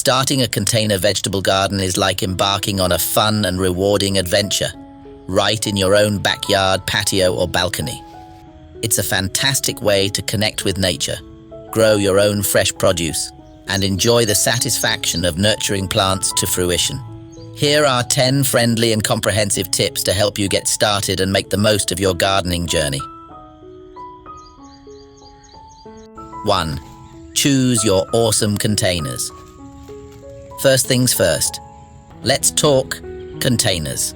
Starting a container vegetable garden is like embarking on a fun and rewarding adventure, right in your own backyard, patio, or balcony. It's a fantastic way to connect with nature, grow your own fresh produce, and enjoy the satisfaction of nurturing plants to fruition. Here are 10 friendly and comprehensive tips to help you get started and make the most of your gardening journey. 1. Choose your awesome containers. First things first, let's talk containers.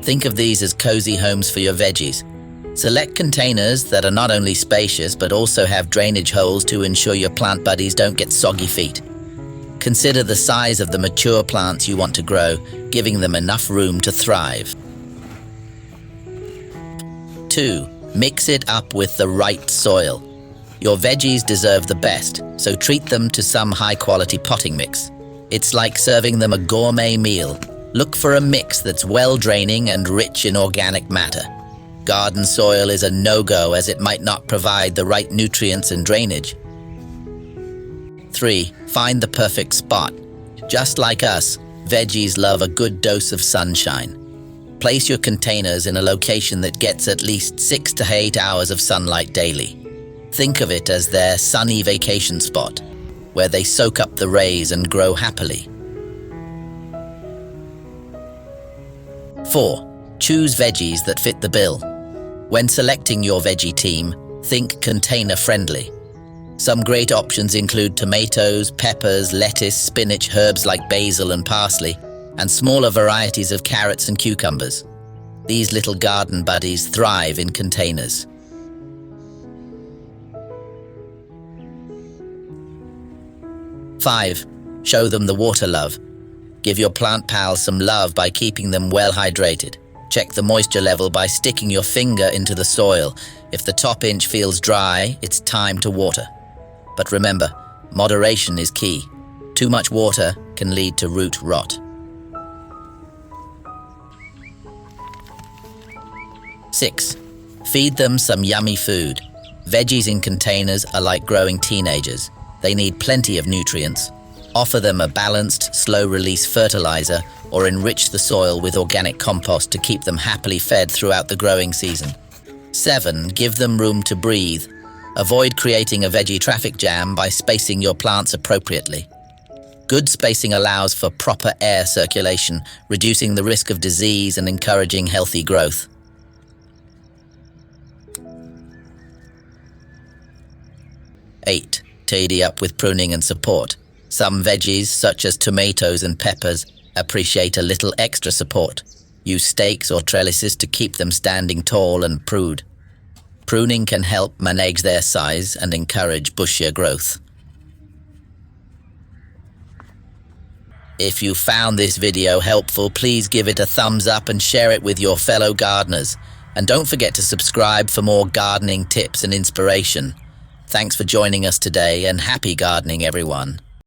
Think of these as cozy homes for your veggies. Select containers that are not only spacious but also have drainage holes to ensure your plant buddies don't get soggy feet. Consider the size of the mature plants you want to grow, giving them enough room to thrive. 2. Mix it up with the right soil. Your veggies deserve the best, so treat them to some high-quality potting mix. It's like serving them a gourmet meal. Look for a mix that's well-draining and rich in organic matter. Garden soil is a no-go as it might not provide the right nutrients and drainage. 3. Find the perfect spot. Just like us, veggies love a good dose of sunshine. Place your containers in a location that gets at least 6 to 8 hours of sunlight daily. Think of it as their sunny vacation spot, where they soak up the rays and grow happily. 4. Choose veggies that fit the bill. When selecting your veggie team, think container-friendly. Some great options include tomatoes, peppers, lettuce, spinach, herbs like basil and parsley, and smaller varieties of carrots and cucumbers. These little garden buddies thrive in containers. 5. Show them the water love. Give your plant pals some love by keeping them well hydrated. Check the moisture level by sticking your finger into the soil. If the top inch feels dry, it's time to water. But remember, moderation is key. Too much water can lead to root rot. 6. Feed them some yummy food. Veggies in containers are like growing teenagers. They need plenty of nutrients. Offer them a balanced, slow-release fertilizer or enrich the soil with organic compost to keep them happily fed throughout the growing season. 7. Give them room to breathe. Avoid creating a veggie traffic jam by spacing your plants appropriately. Good spacing allows for proper air circulation, reducing the risk of disease and encouraging healthy growth. 8. Tidy up with pruning and support. Some veggies, such as tomatoes and peppers, appreciate a little extra support. Use stakes or trellises to keep them standing tall and pruned. Pruning can help manage their size and encourage bushier growth. If you found this video helpful, please give it a thumbs up and share it with your fellow gardeners. And don't forget to subscribe for more gardening tips and inspiration. Thanks for joining us today, and happy gardening, everyone.